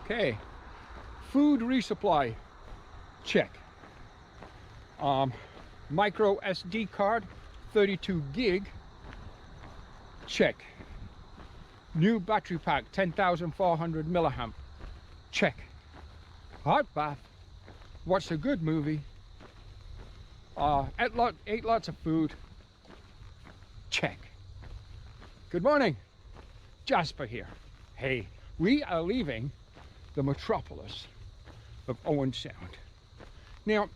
Okay, food resupply, check. Micro SD card, 32 gig, check. New battery pack, 10,400 milliamp, check. Hot bath, watched a good movie, ate lots of food, check. Good morning, Jasper here. Hey, we are leaving the metropolis of Owen Sound. Now,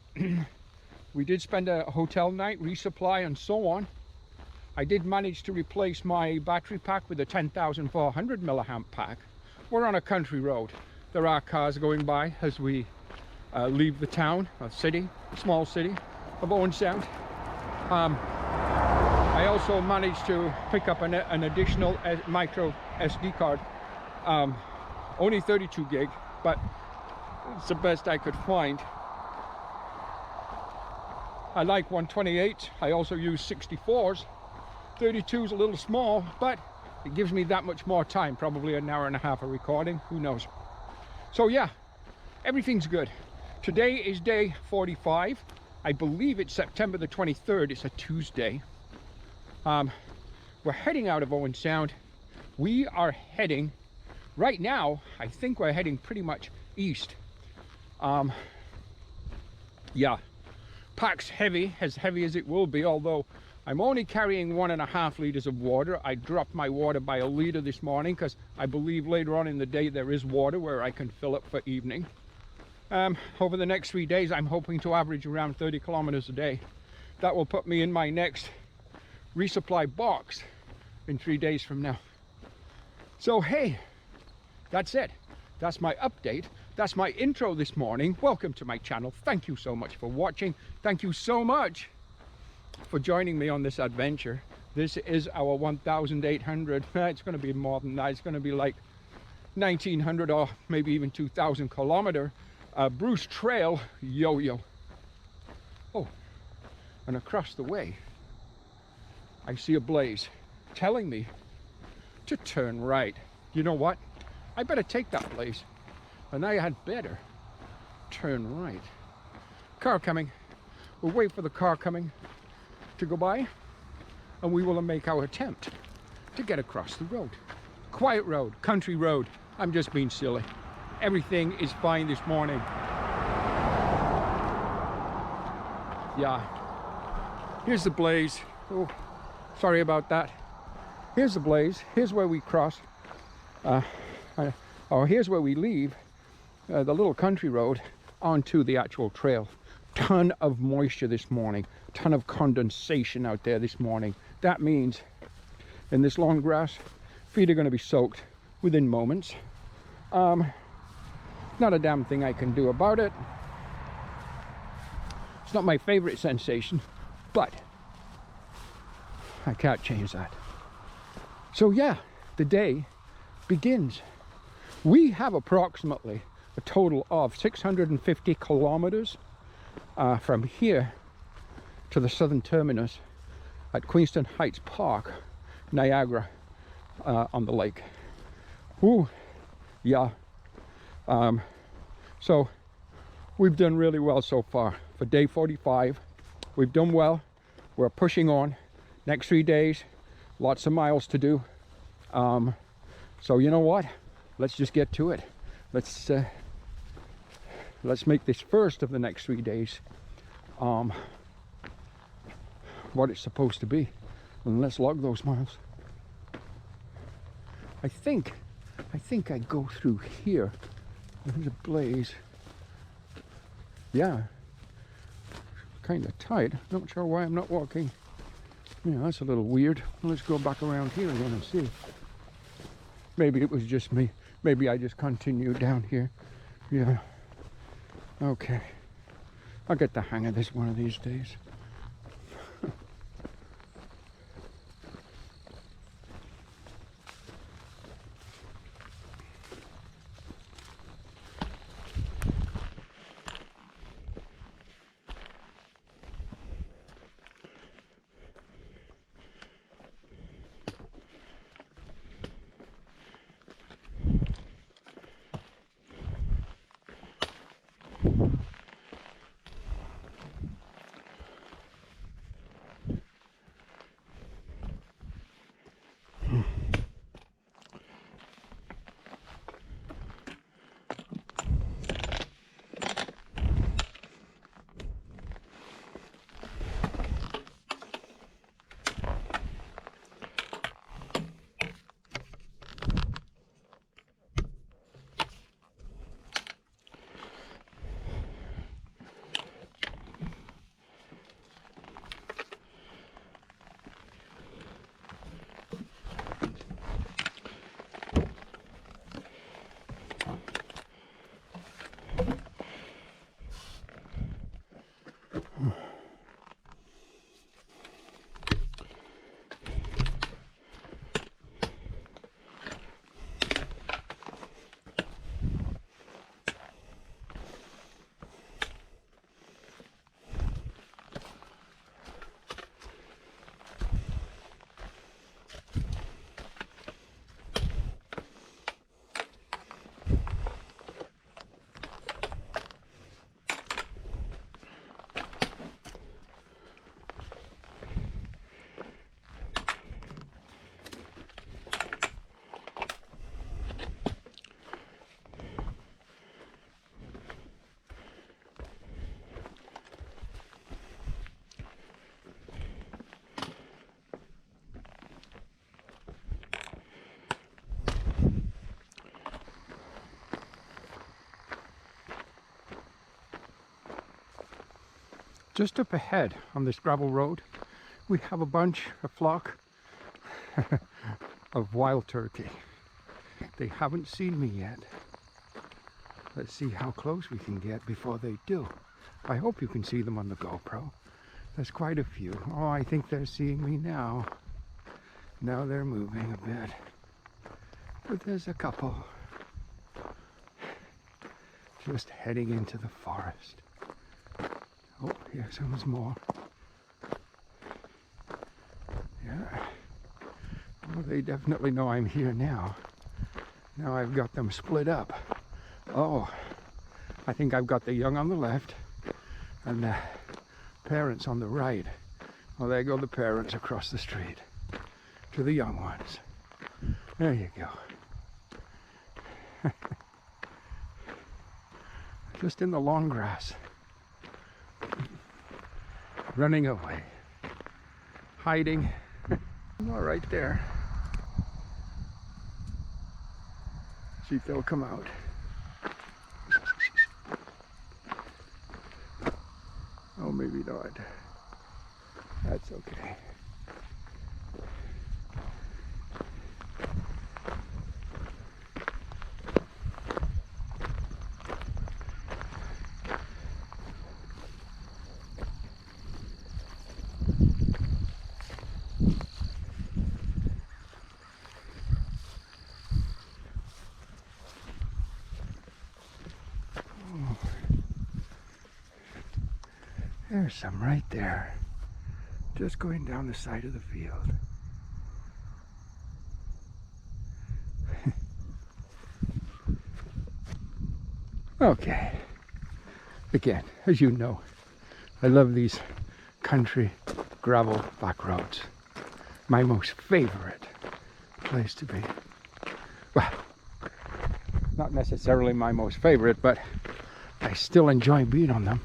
we did spend a hotel night, resupply and so on. I did manage to replace my battery pack with a 10,400 milliamp pack. We're on a country road. There are cars going by as we leave the town, a city, small city of Owen Sound. I also managed to pick up an additional micro SD card. Only 32 gig, but it's the best I could find. I like 128. I also use 64s. 32 is a little small, but it gives me that much more time, probably an hour and a half of recording, who knows. So yeah, everything's good. Today is day 45. I believe it's September the 23rd. It's a Tuesday. We're heading out of Owen Sound. We are heading, right now, I think we're heading pretty much east. Yeah, pack's heavy as it will be, although I'm only carrying 1.5 liters of water. I dropped my water by 1 liter this morning because I believe later on in the day there is water where I can fill up for evening. Over the next 3 days, I'm hoping to average around 30 kilometers a day. That will put me in my next resupply box in 3 days from now. So hey, that's it. That's my update. That's my intro this morning. Welcome to my channel. Thank you so much for watching. Thank you so much for joining me on this adventure. This is our 1,800. It's going to be more than that. It's going to be like 1,900 or maybe even 2,000 kilometer Bruce Trail YoYo. Oh, and across the way I see a blaze telling me to turn right. You know what? I better take that blaze, and I had better turn right. Car coming. We'll wait for the car coming to go by, and we will make our attempt to get across the road. Quiet road, country road. I'm just being silly. Everything is fine this morning. Yeah. Here's the blaze. Oh, sorry about that. Here's the blaze. Here's where we cross. Or here's where we leave the little country road onto the actual trail. Ton of moisture this morning. Ton of condensation out there this morning. That means in this long grass, feet are going to be soaked within moments. Not a damn thing I can do about it. It's not my favorite sensation, but I can't change that. So yeah, the day begins. We have approximately a total of 650 kilometers from here to the southern terminus at Queenston Heights Park, Niagara, on the lake. Ooh, yeah. So we've done really well so far for day 45. We've done well. We're pushing on. Next 3 days, lots of miles to do. So you know what? Let's just get to it. Let's make this first of the next 3 days what it's supposed to be, and let's log those miles. I think I go through here. There's a blaze. Yeah, kind of tight. Not sure why I'm not walking. Yeah, that's a little weird. Let's go back around here again and see. Maybe it was just me. Maybe I just continued down here. Yeah. Okay. I'll get the hang of this one of these days. Just up ahead on this gravel road, we have a flock of wild turkey. They haven't seen me yet. Let's see how close we can get before they do. I hope you can see them on the GoPro. There's quite a few. Oh, I think they're seeing me now. Now they're moving a bit. But there's a couple. Just heading into the forest. Oh, here comes more. Yeah. Well, they definitely know I'm here now. Now I've got them split up. Oh, I think I've got the young on the left and the parents on the right. Well, there go the parents across the street to the young ones. There you go. Just in the long grass. Running away. Hiding. All right there. See if they'll come out. Oh, maybe not. That's okay. There's some right there, just going down the side of the field. Okay, again, as you know, I love these country gravel back roads. My most favorite place to be. Well, not necessarily my most favorite, but I still enjoy being on them.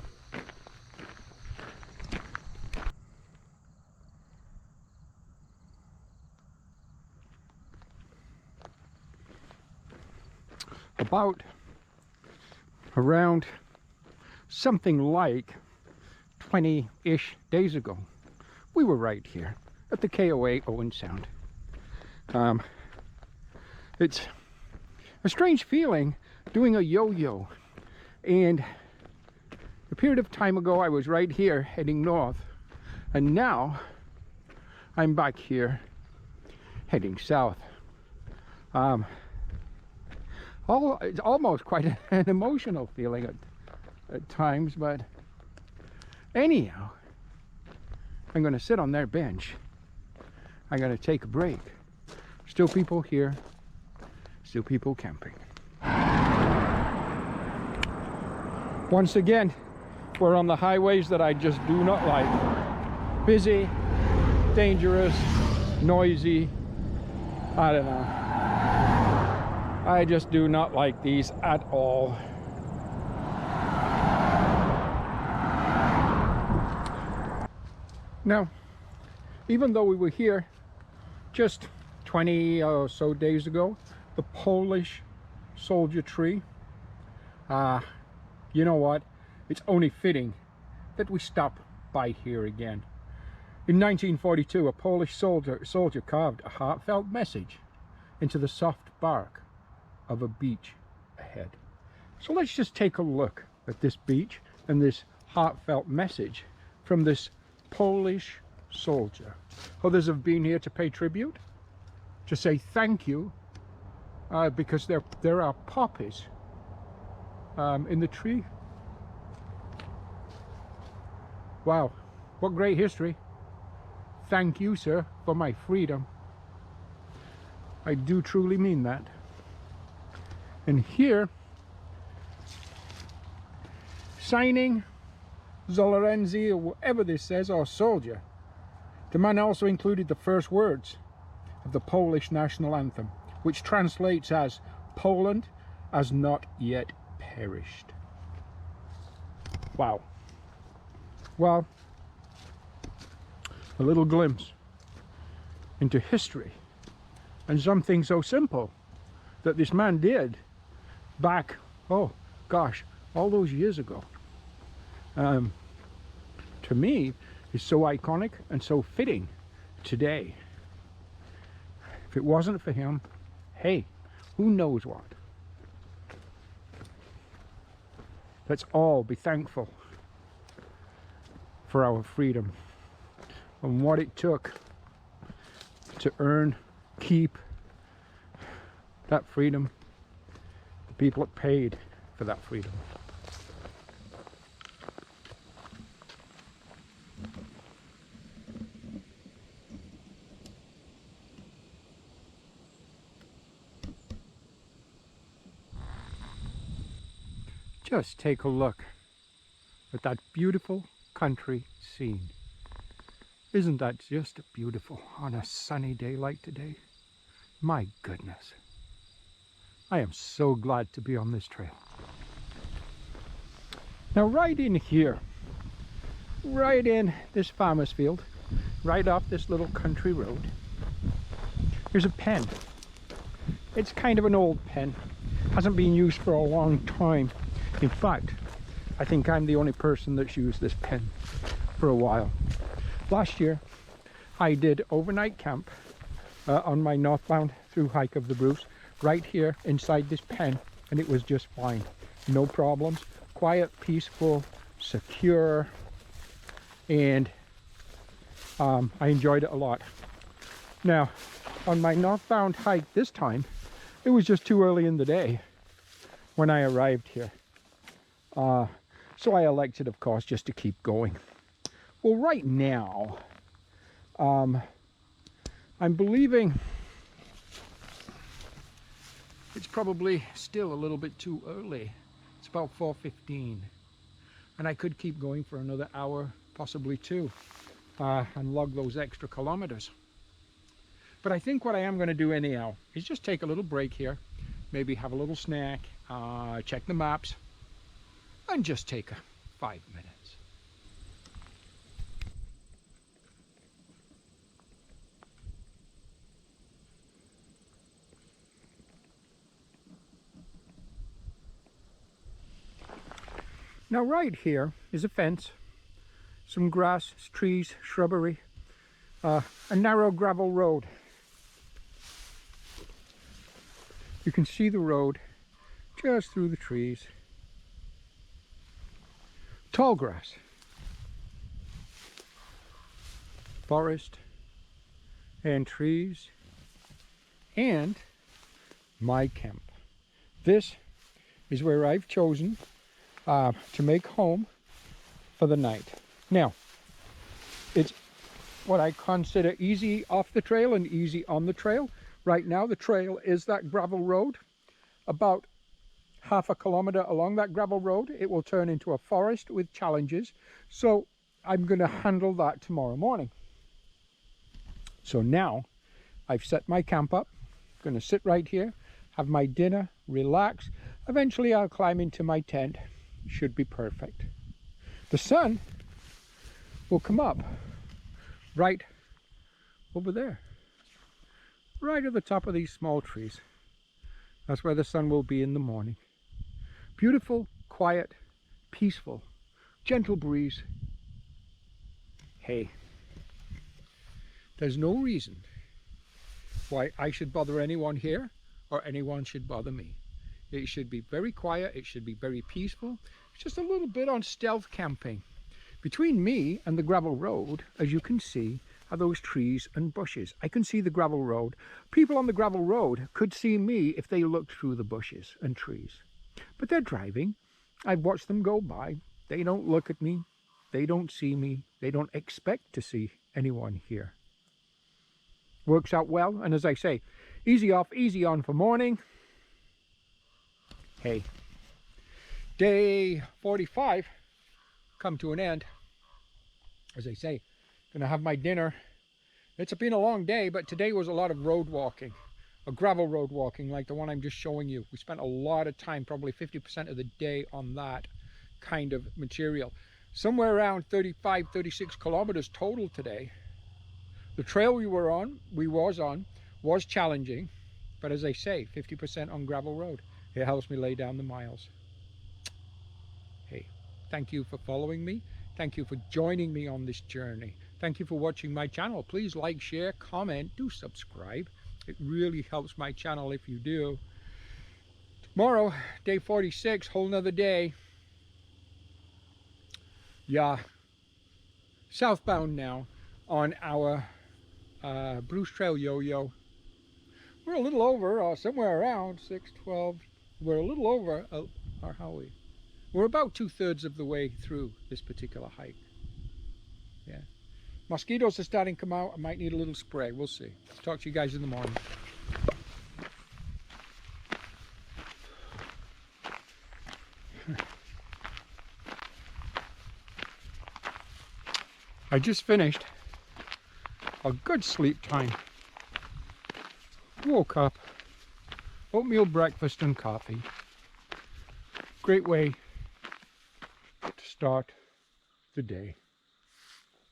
About around something like 20-ish days ago, we were right here at the KOA Owen Sound. It's a strange feeling doing a yo-yo, and a period of time ago I was right here heading north, and now I'm back here heading south. It's almost quite an emotional feeling at times, but anyhow, I'm going to sit on their bench. I'm going to take a break. Still people here, still people camping. Once again, we're on the highways that I just do not like. Busy, dangerous, noisy, I don't know. I just do not like these at all. Now, even though we were here just 20 or so days ago, the Polish soldier tree, you know what? It's only fitting that we stop by here again. In 1942, a Polish soldier carved a heartfelt message into the soft bark of a beech ahead. So let's just take a look at this beech and this heartfelt message from this Polish soldier. Others have been here to pay tribute, to say thank you, because there are poppies in the tree. Wow, what great history. Thank you, sir, for my freedom. I do truly mean that. And here, signing Zolorenzi, or whatever this says, or soldier, the man also included the first words of the Polish national anthem, which translates as Poland has not yet perished. Wow. Well, a little glimpse into history and something so simple that this man did back, oh gosh, all those years ago. to me, is so iconic and so fitting today. If it wasn't for him, hey, who knows what? Let's all be thankful for our freedom and what it took to earn, keep that freedom, the people that paid for that freedom. Just take a look at that beautiful country scene. Isn't that just beautiful on a sunny day like today? My goodness. I am so glad to be on this trail. Now right in here, right in this farmer's field, right off this little country road, there's a pen. It's kind of an old pen. Hasn't been used for a long time. In fact, I think I'm the only person that's used this pen for a while. Last year, I did overnight camp on my northbound through hike of the Bruce, right here inside this pen, and it was just fine. No problems. Quiet, peaceful, secure, and I enjoyed it a lot. Now, on my northbound hike this time, it was just too early in the day when I arrived here. So I elected, of course, just to keep going. Well, right now, I'm believing it's probably still a little bit too early. It's about 4:15, and I could keep going for another hour, possibly two, and log those extra kilometers. But I think what I am going to do anyhow is just take a little break here, maybe have a little snack, check the maps, and just take 5 minutes. Now right here is a fence, some grass, trees, shrubbery, a narrow gravel road. You can see the road just through the trees. Tall grass, forest, and trees, and my camp. This is where I've chosen to make home for the night. Now, it's what I consider easy off the trail and easy on the trail. Right now, the trail is that gravel road. About half a kilometer along that gravel road, it will turn into a forest with challenges. So I'm going to handle that tomorrow morning. So now I've set my camp up. I'm going to sit right here, have my dinner, relax. Eventually I'll climb into my tent. Should be perfect. The sun will come up right over there, right at the top of these small trees. That's where the sun will be in the morning. Beautiful, quiet, peaceful, gentle breeze. Hey, there's no reason why I should bother anyone here or anyone should bother me. It should be very quiet, it should be very peaceful. It's just a little bit on stealth camping. Between me and the gravel road, as you can see, are those trees and bushes. I can see the gravel road. People on the gravel road could see me if they looked through the bushes and trees. But they're driving. I've watched them go by. They don't look at me. They don't see me. They don't expect to see anyone here. Works out well. And as I say, easy off, easy on for morning. Hey, day 45 come to an end. As I say, gonna have my dinner. It's been a long day, but today was a lot of road walking, a gravel road walking like the one I'm just showing you. We spent a lot of time, probably 50% of the day on that kind of material. Somewhere around 35, 36 kilometers total today. The trail we was on was challenging, but as I say, 50% on gravel road. It helps me lay down the miles. Hey, thank you for following me. Thank you for joining me on this journey. Thank you for watching my channel. Please like, share, comment, do subscribe. It really helps my channel if you do. Tomorrow, day 46, whole nother day. Yeah, southbound now on our Bruce Trail Yo-Yo. We're a little over, somewhere around 6:12. We're a little over, or how are we? We're about 2/3 of the way through this particular hike. Yeah. Mosquitoes are starting to come out. I might need a little spray. We'll see. Talk to you guys in the morning. I just finished a good sleep time. Woke up, oatmeal breakfast and coffee. Great way to start the day.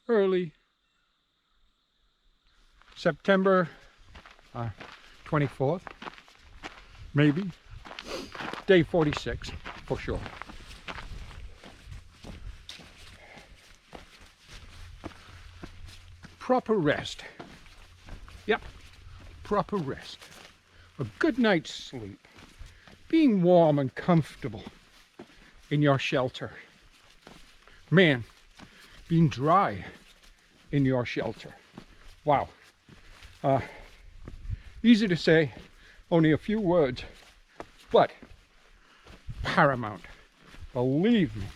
Early. September 24th, maybe. Day 46 for sure. Proper rest. Yep, proper rest. A good night's sleep. Being warm and comfortable in your shelter. Man, being dry in your shelter. Wow. Easy to say, only a few words, but paramount. Believe me.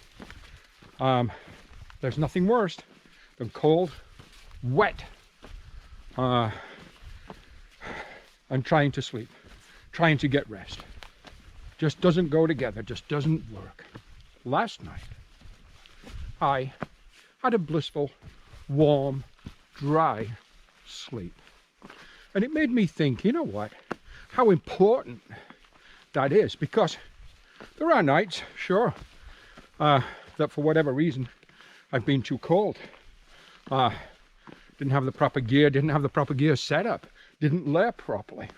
There's nothing worse than cold, wet, and trying to sleep, trying to get rest. Just doesn't go together, just doesn't work. Last night, I had a blissful, warm, dry sleep. And it made me think, you know what, how important that is, because there are nights, sure, that for whatever reason, I've been too cold. Didn't have the proper gear, didn't have the proper gear setup, didn't layer properly,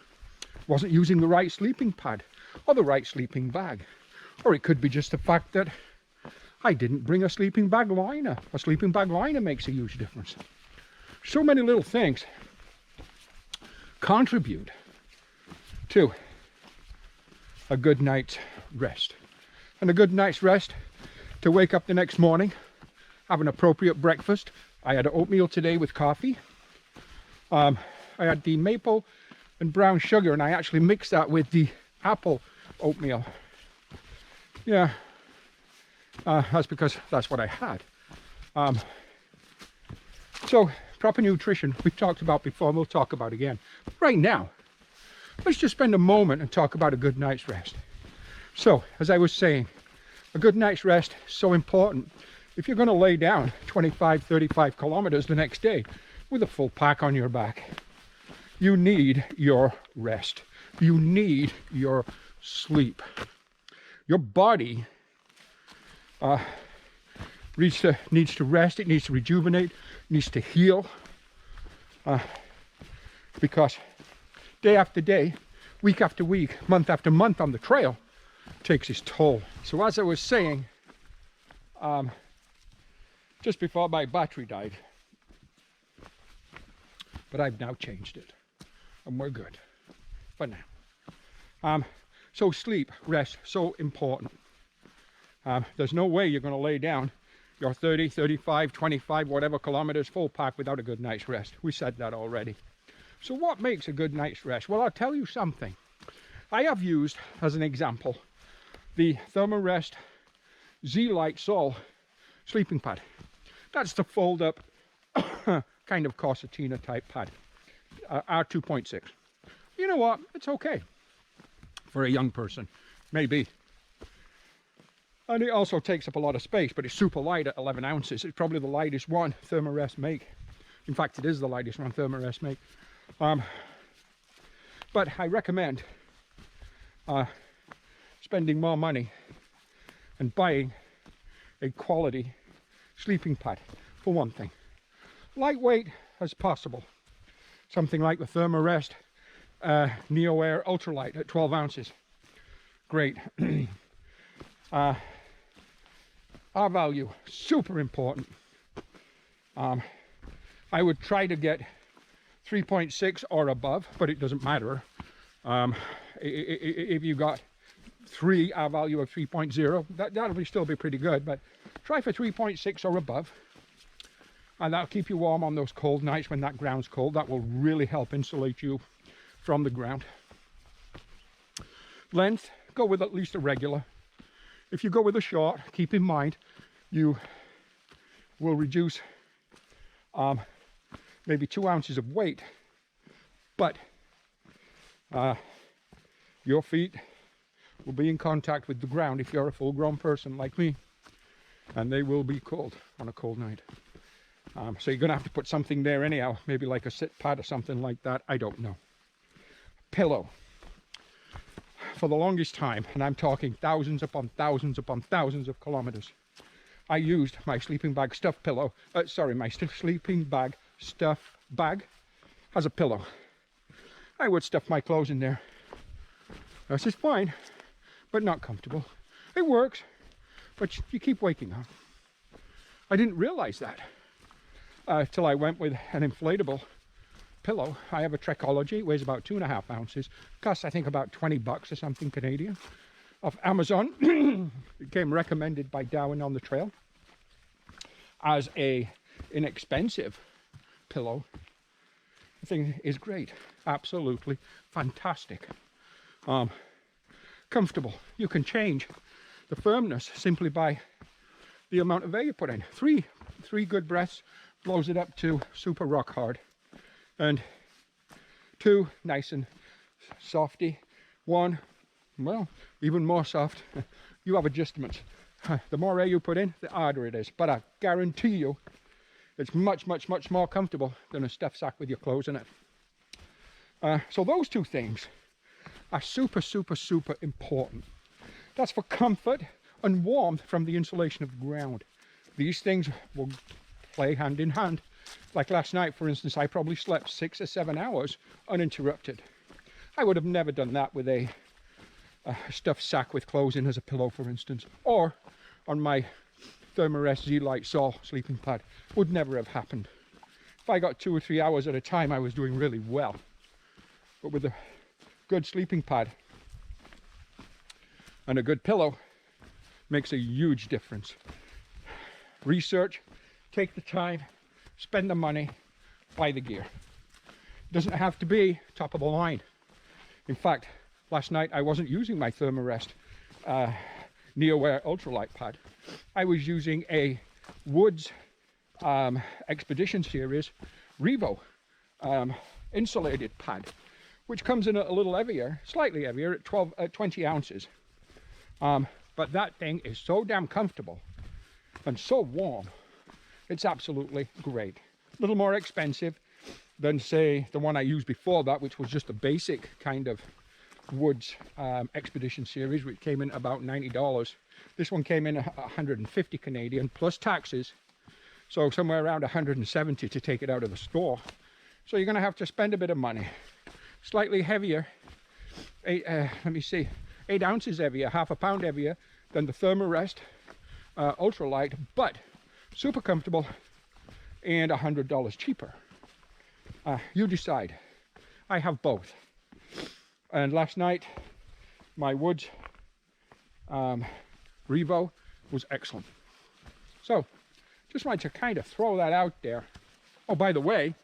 wasn't using the right sleeping pad or the right sleeping bag. Or it could be just the fact that I didn't bring a sleeping bag liner. A sleeping bag liner makes a huge difference. So many little things contribute to a good night's rest. And a good night's rest to wake up the next morning, have an appropriate breakfast. I had oatmeal today with coffee. I had the maple and brown sugar, and I actually mixed that with the apple oatmeal. Yeah, that's because that's what I had. So proper nutrition we've talked about before, and we'll talk about again. But right now, let's just spend a moment and talk about a good night's rest. So, as I was saying, a good night's rest is so important. If you're going to lay down 25, 35 kilometers the next day with a full pack on your back, you need your rest. You need your sleep. Your body needs to rest, it needs to rejuvenate, needs to heal, because day after day, week after week, month after month on the trail takes its toll. So as I was saying, just before my battery died, but I've now changed it and we're good for now. So sleep, rest, so important. There's no way you're going to lay down your 30, 35, 25, whatever kilometers full pack without a good night's rest. We said that already. So what makes a good night's rest? Well, I'll tell you something. I have used, as an example, the Thermarest Z-Lite Sol sleeping pad. That's the fold-up kind of Corsetina type pad, R2.6. You know what? It's okay for a young person, maybe. And it also takes up a lot of space, but it's super light at 11 ounces. It's probably the lightest one Thermarest make. In fact, it is the lightest one Thermarest make. But I recommend spending more money and buying a quality sleeping pad, for one thing. Lightweight as possible. Something like the Thermarest Neo Air Ultralight at 12 ounces. Great. R value, super important. I would try to get 3.6 or above, but it doesn't matter. If you got 3 R value of 3.0, that'll still be pretty good, but try for 3.6 or above. And that'll keep you warm on those cold nights when that ground's cold. That will really help insulate you from the ground. Length, go with at least a regular. If you go with a short, keep in mind you will reduce maybe 2 ounces of weight, but your feet will be in contact with the ground if you're a full-grown person like me, and they will be cold on a cold night. So you're going to have to put something there anyhow, maybe like a sit pad or something like that. I don't know. Pillow. For the longest time, and I'm talking thousands upon thousands upon thousands of kilometers, I used my sleeping bag stuffed pillow, my sleeping bag stuff bag as a pillow. I would stuff my clothes in there. This is fine, but not comfortable. It works, but you keep waking up. I didn't realize that till I went with an inflatable pillow. I have a Trekology, it weighs about 2.5 ounces, costs I think about 20 bucks or something Canadian, off Amazon. It came recommended by Darwin on the Trail as a inexpensive pillow. The thing is great, absolutely fantastic. Comfortable. You can change the firmness simply by the amount of air you put in. Three good breaths blows it up to super rock hard, and 2 nice and softy. 1, well, even more soft. You have adjustments. The more air you put in, the harder it is, but I guarantee you it's much more comfortable than a stuffed sack with your clothes in it. So those 2 things are super important. That's for comfort and warmth from the insulation of the ground. These things will play hand in hand. Like last night, for instance, I probably slept 6 or 7 hours uninterrupted. I would have never done that with a stuffed sack with clothes in as a pillow, for instance, or on my Thermarest Z-Lite Saw sleeping pad. Would never have happened. If I got 2 or 3 hours at a time, I was doing really well. But with a good sleeping pad and a good pillow, makes a huge difference. Research, take the time, spend the money, buy the gear. It doesn't have to be top of the line. In fact, last night I wasn't using my Thermarest NeoAir Ultralight pad. I was using a Woods Expedition Series Revo insulated pad, which comes in a little heavier, slightly heavier at 20 ounces. But that thing is so damn comfortable and so warm. It's absolutely great. A little more expensive than, say, the one I used before that, which was just a basic kind of Woods Expedition Series, which came in about $90. This one came in 150 Canadian plus taxes, so somewhere around 170 to take it out of the store. So you're going to have to spend a bit of money. Slightly heavier, 8 ounces heavier, half a pound heavier than the Thermarest Ultralight, but super comfortable and $100 cheaper. You decide. I have both. And last night, my Woods Revo was excellent. So, just wanted to kind of throw that out there. Oh, by the way,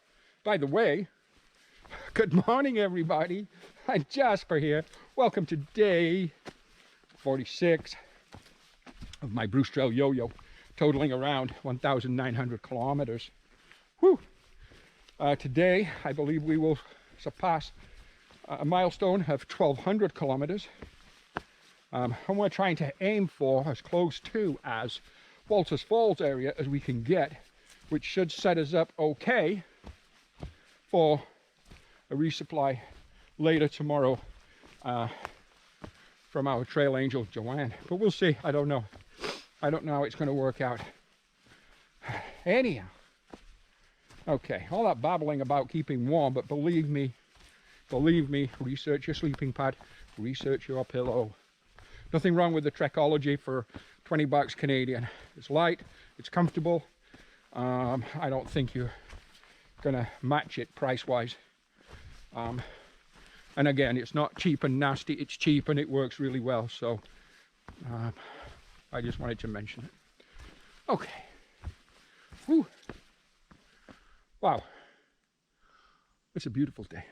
good morning, everybody. I'm Jasper here. Welcome to day 46 of my Bruce Trail Yo-Yo, totaling around 1,900 kilometers. Whew. Today, I believe we will surpass a milestone of 1,200 kilometers. And we're trying to aim for as close to as Walters Falls area as we can get, which should set us up okay for a resupply later tomorrow from our trail angel Joanne. But we'll see. I don't know how it's going to work out. Anyhow, okay, all that babbling about keeping warm, but believe me, research your sleeping pad, research your pillow. Nothing wrong with the Trekology for $20 Canadian. It's light, it's comfortable. I don't think you're gonna match it price-wise. And again, it's not cheap and nasty, it's cheap and it works really well. So I just wanted to mention it. Okay. Whew. Wow. It's a beautiful day.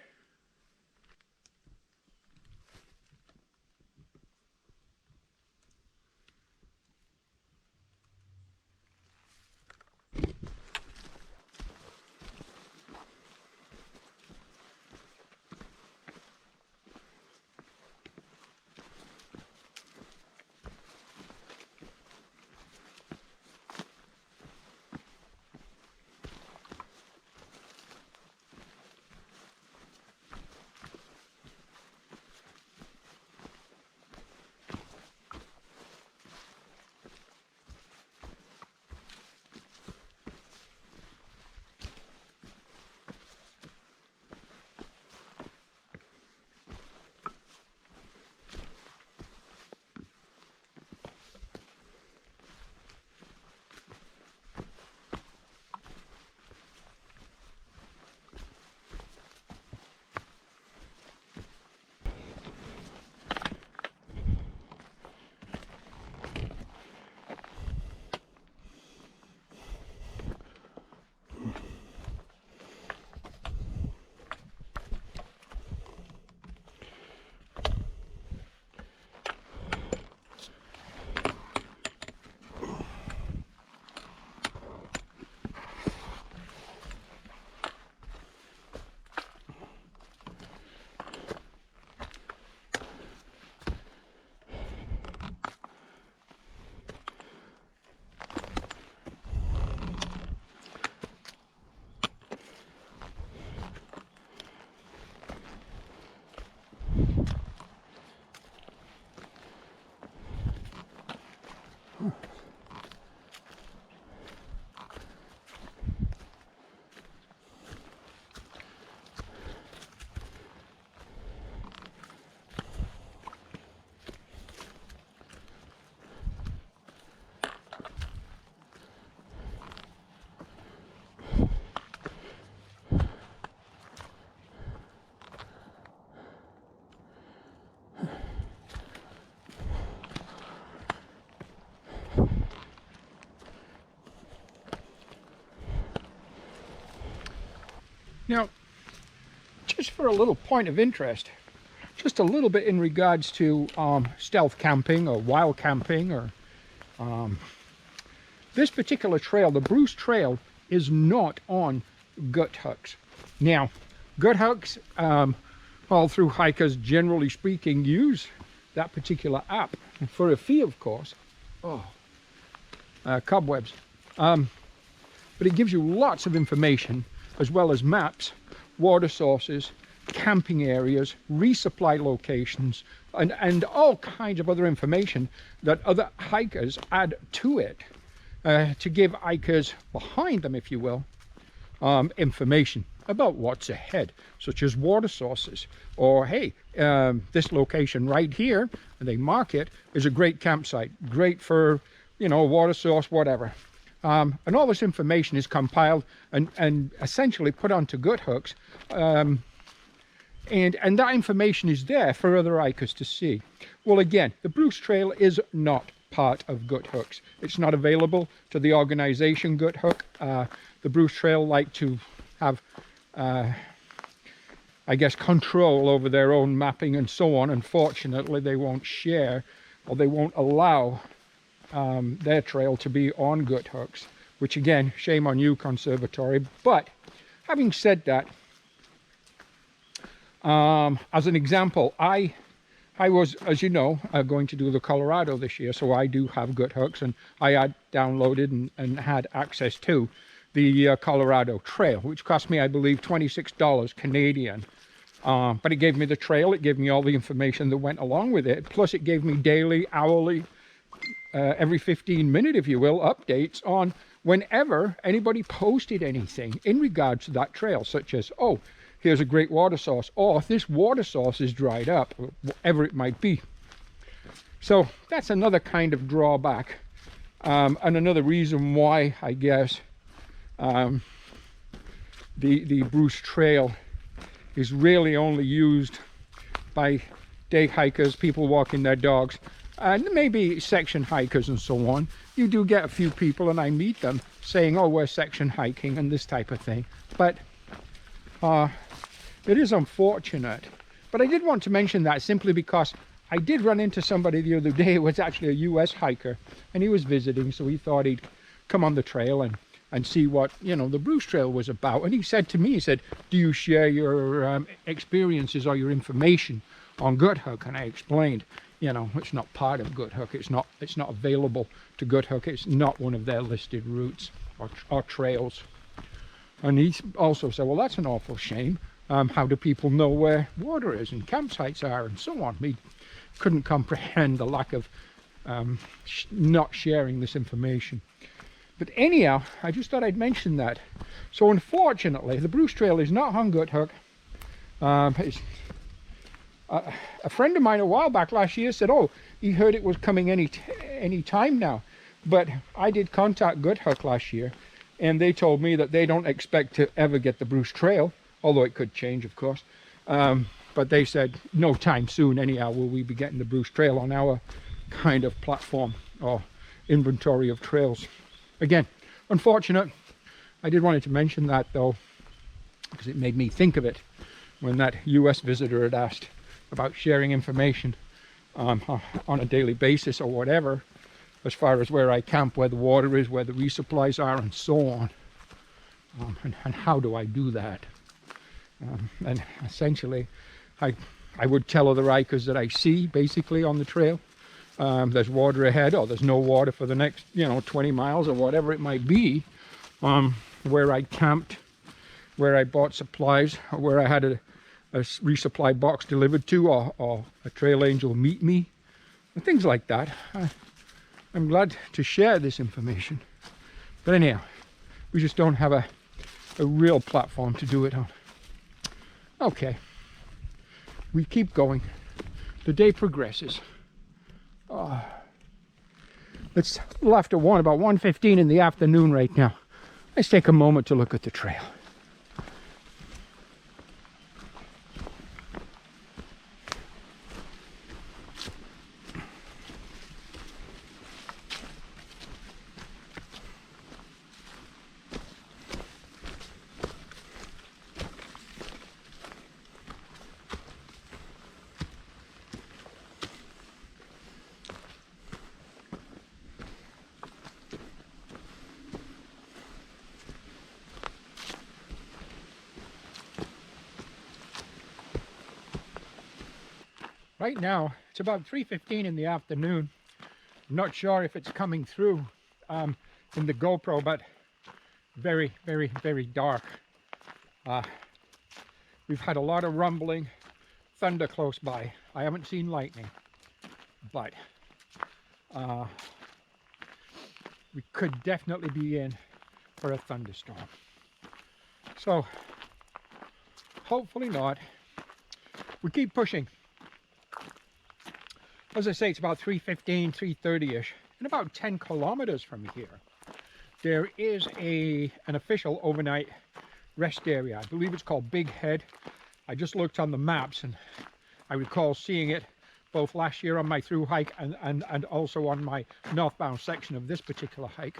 Now, just for a little point of interest, just a little bit in regards to stealth camping or wild camping, or this particular trail, the Bruce Trail, is not on gut hucks. Now, gut hucks, all through hikers, generally speaking, use that particular app for a fee, of course. Oh, cobwebs. But it gives you lots of information, as well as maps, water sources, camping areas, resupply locations, and all kinds of other information that other hikers add to it to give hikers behind them, if you will, information about what's ahead, such as water sources, or hey, this location right here, and they mark it, is a great campsite, great for, you know, water source, whatever. And all this information is compiled and essentially put onto gut hooks, and that information is there for other hikers to see. Well, again, the Bruce Trail is not part of gut hooks. It's not available to the organization Gut Hook. The Bruce Trail like to have, I guess, control over their own mapping and so on. Unfortunately, they won't share, or they won't allow their trail to be on gut hooks, which again, shame on you, conservatory. But having said that, as an example, I was, as you know, going to do the Colorado this year, so I do have gut hooks, and I had downloaded and had access to the Colorado Trail, which cost me, I believe, $26 Canadian. But it gave me the trail, it gave me all the information that went along with it, plus it gave me daily, hourly, every 15 minute, if you will, updates on whenever anybody posted anything in regards to that trail, such as, oh, here's a great water source, or this water source is dried up, or whatever it might be. So that's another kind of drawback And another reason why, I guess, the Bruce Trail is really only used by day hikers, people walking their dogs, and maybe section hikers and so on. You do get a few people, and I meet them, saying, oh, we're section hiking and this type of thing. But it is unfortunate. But I did want to mention that simply because I did run into somebody the other day who was actually a US hiker, and he was visiting, so he thought he'd come on the trail and see what, you know, the Bruce Trail was about. And he said to me, he said, do you share your experiences or your information on Guthook? And I explained, you know, it's not part of Guthook. It's not available to Guthook. It's not one of their listed routes or trails. And he also said, well, that's an awful shame. How do people know where water is and campsites are and so on? He couldn't comprehend the lack of not sharing this information. But anyhow, I just thought I'd mention that. So unfortunately, the Bruce Trail is not on Guthook. A friend of mine a while back last year said, oh, he heard it was coming any time now. But I did contact Guthook last year, and they told me that they don't expect to ever get the Bruce Trail, although it could change, of course. But they said no time soon anyhow will we be getting the Bruce Trail on our kind of platform or inventory of trails. Again, unfortunate. I did wanted to mention that though, because it made me think of it when that US visitor had asked about sharing information on a daily basis or whatever, as far as where I camp, where the water is, where the resupplies are, and so on. And how do I do that? And essentially, I would tell other hikers that I see basically on the trail. There's water ahead, or there's no water for the next, 20 miles or whatever it might be. Where I camped, where I bought supplies, or where I had a resupply box delivered to, or a trail angel meet me, and things like that. I'm glad to share this information. But anyhow, we just don't have a real platform to do it on. Okay, we keep going. The day progresses. It's a little after 1, about 1:15 in the afternoon right now. Let's take a moment to look at the trail. Right now, it's about 3:15 in the afternoon. I'm not sure if it's coming through in the GoPro, but very, very, very dark. We've had a lot of rumbling, thunder close by. I haven't seen lightning, but we could definitely be in for a thunderstorm. So, hopefully not. We keep pushing. As I say, it's about 3:15, 3:30-ish, and about 10 kilometers from here, there is an official overnight rest area. I believe it's called Big Head. I just looked on the maps, and I recall seeing it both last year on my through hike and also on my northbound section of this particular hike.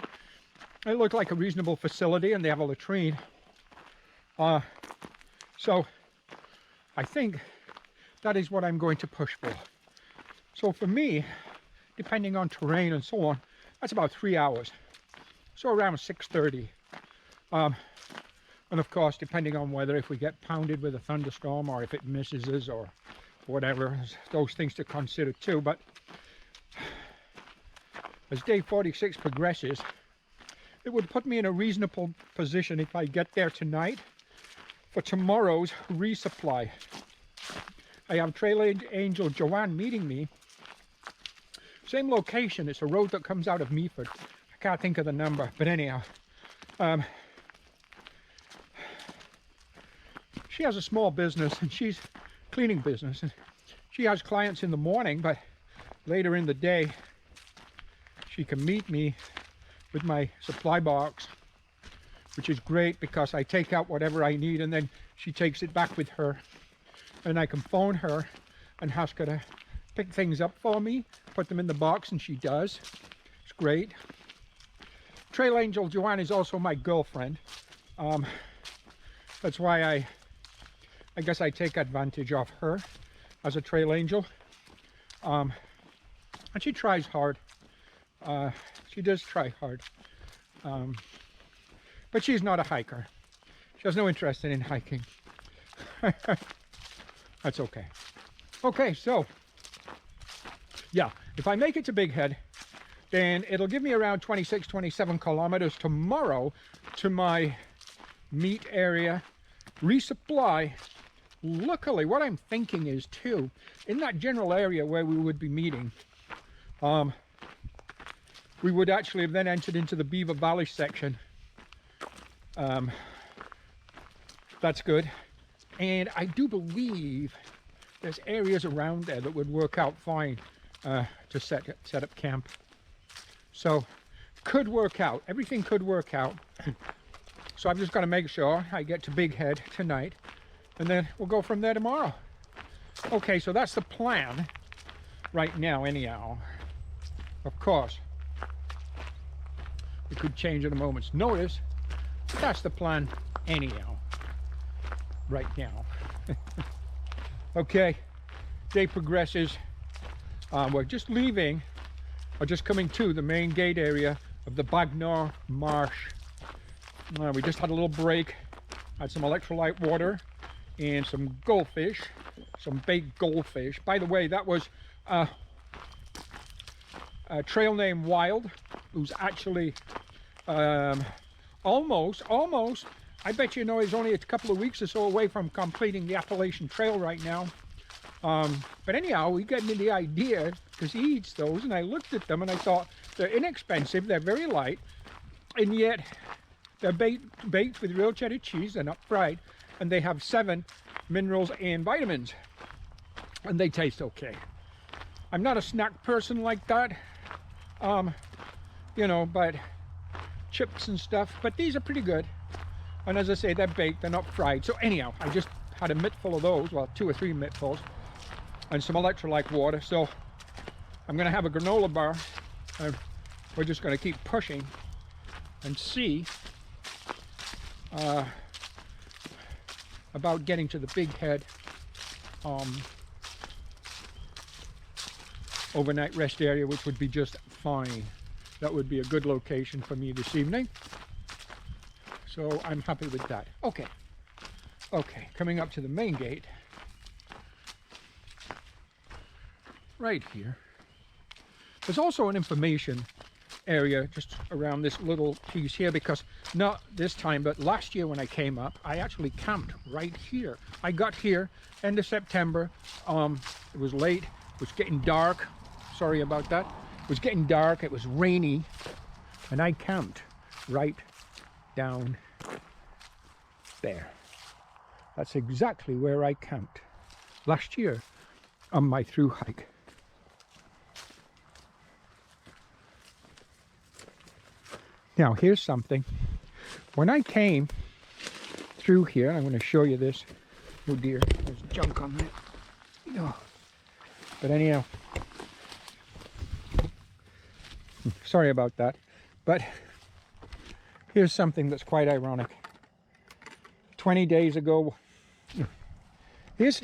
It looked like a reasonable facility, and they have a latrine. So I think that is what I'm going to push for. So for me, depending on terrain and so on, that's about 3 hours. So around 6:30. And of course, depending on whether if we get pounded with a thunderstorm or if it misses us or whatever, those things to consider too. But as day 46 progresses, it would put me in a reasonable position if I get there tonight for tomorrow's resupply. I have Trail Angel Joanne meeting me. Same location. It's a road that comes out of Meaford. I can't think of the number, but anyhow. She has a small business, and she's cleaning business, and she has clients in the morning, but later in the day she can meet me with my supply box, which is great because I take out whatever I need and then she takes it back with her, and I can phone her and ask her to pick things up for me, put them in the box, and she does. It's great. Trail Angel Joanne is also my girlfriend. That's why I guess I take advantage of her as a trail angel. And she tries hard. She does try hard. But she's not a hiker. She has no interest in hiking. That's okay. Okay, so yeah, if I make it to Big Head, then it'll give me around 26, 27 kilometers tomorrow to my meet area, resupply. Luckily, what I'm thinking is too, in that general area where we would be meeting, we would actually have then entered into the Beaver Valley section. That's good. And I do believe there's areas around there that would work out fine to set up camp. So could work out. Everything could work out. So I've just got to make sure I get to Big Head tonight, and then we'll go from there tomorrow. Okay, so that's the plan right now anyhow. Of course, it could change at a moment's notice, but that's the plan anyhow right now. Okay, day progresses. We're just leaving, or just coming to the main gate area of the Bagnor Marsh. We just had a little break, had some electrolyte water and some goldfish, some baked goldfish. By the way, that was a trail name Wild, who's actually almost, I bet you know, he's only a couple of weeks or so away from completing the Appalachian Trail right now. But anyhow, we got into the idea, because he eats those, and I looked at them and I thought, they're inexpensive, they're very light, and yet they're baked with real cheddar cheese, they're not fried, and they have 7 minerals and vitamins, and they taste okay. I'm not a snack person like that, you know, but chips and stuff, but these are pretty good. And as I say, they're baked, they're not fried. So anyhow, I just had a mittful of those, well, 2 or 3 mittfuls, and some electrolyte water. So I'm going to have a granola bar, and we're just going to keep pushing and see about getting to the Big Head overnight rest area, which would be just fine. That would be a good location for me this evening. So I'm happy with that. Okay, coming up to the main gate, right here. There's also an information area just around this little piece here, because not this time, but last year when I came up, I actually camped right here. I got here end of September. It was late, it was getting dark. Sorry about that. It was getting dark, it was rainy, and I camped right down there. That's exactly where I camped last year on my through hike. Now here's something. When I came through here, I'm going to show you this. Oh dear, there's junk on there. No. But anyhow, sorry about that. But here's something that's quite ironic. 20 days ago, here's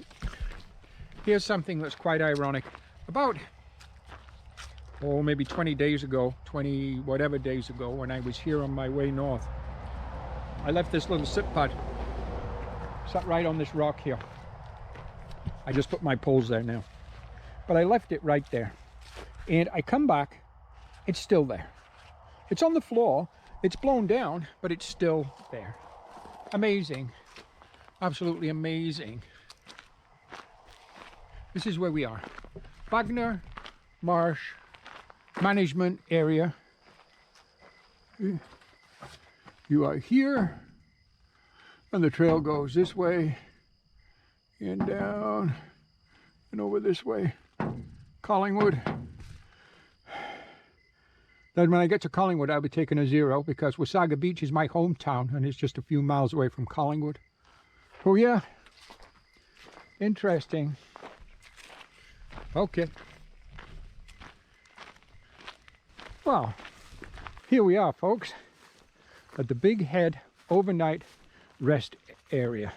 something that's quite ironic. About, oh, maybe 20 days ago, 20 whatever days ago, when I was here on my way north, I left this little sit pad, sat right on this rock here. I just put my poles there now, but I left it right there, and I come back, it's still there. It's on the floor, it's blown down, but it's still there. Amazing, absolutely amazing. This is where we are. Bagnor Marsh Management Area. You are here, and the trail goes this way and down and over this way. Collingwood. Then when I get to Collingwood, I'll be taking a 0 because Wasaga Beach is my hometown and it's just a few miles away from Collingwood. Oh yeah, interesting. Okay. Well, here we are, folks, at the Big Head overnight rest area.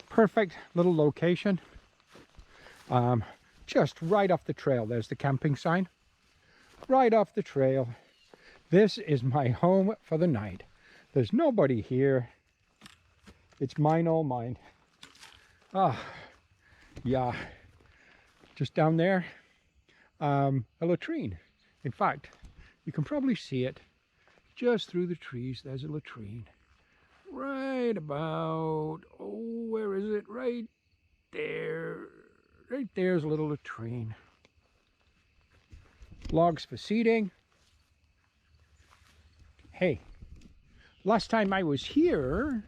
Perfect little location. Just right off the trail. There's the camping sign. Right off the trail. This is my home for the night. There's nobody here. It's mine, all mine. Ah, yeah. Just down there, a latrine. In fact, you can probably see it just through the trees. There's a latrine. Right about, oh, where is it? Right there. Right there's a little latrine. Logs for seating. Hey, last time I was here,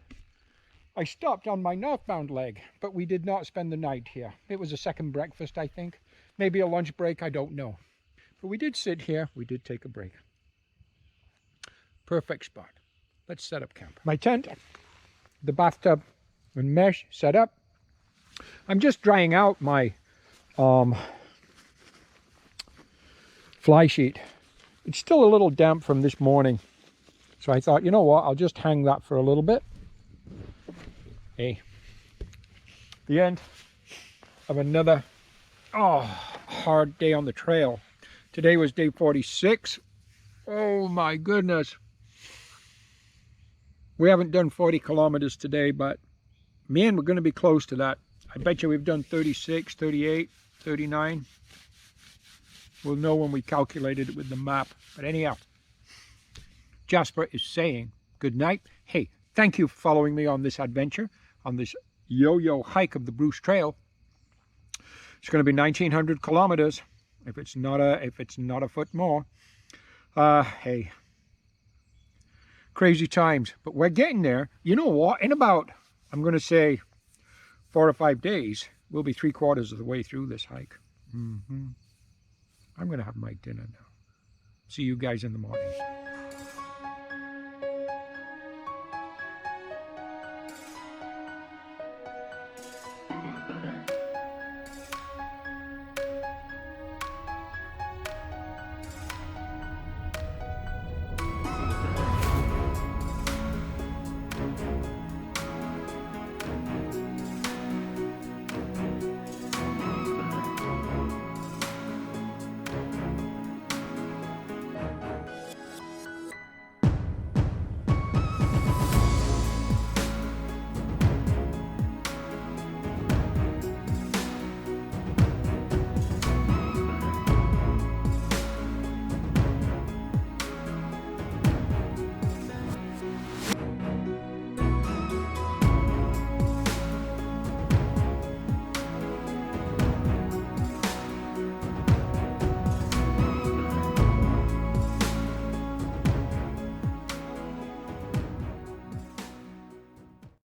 I stopped on my northbound leg, but we did not spend the night here. It was a second breakfast, I think. Maybe a lunch break, I don't know. But we did sit here, we did take a break. Perfect spot. Let's set up camp. My tent, the bathtub and mesh set up. I'm just drying out my fly sheet. It's still a little damp from this morning. So I thought, you know what, I'll just hang that for a little bit. Hey, the end of another hard day on the trail. Today was day 46. Oh my goodness. We haven't done 40 kilometers today, but man, we're going to be close to that. I bet you we've done 36, 38, 39. We'll know when we calculated it with the map. But anyhow, Jasper is saying good night. Hey, thank you for following me on this adventure, on this yo-yo hike of the Bruce Trail. It's going to be 1,900 kilometers if it's not a foot more. Hey, crazy times, but we're getting there. You know what? In about, I'm going to say, 4 or 5 days, we'll be 3/4 of the way through this hike. I'm going to have my dinner now. See you guys in the morning.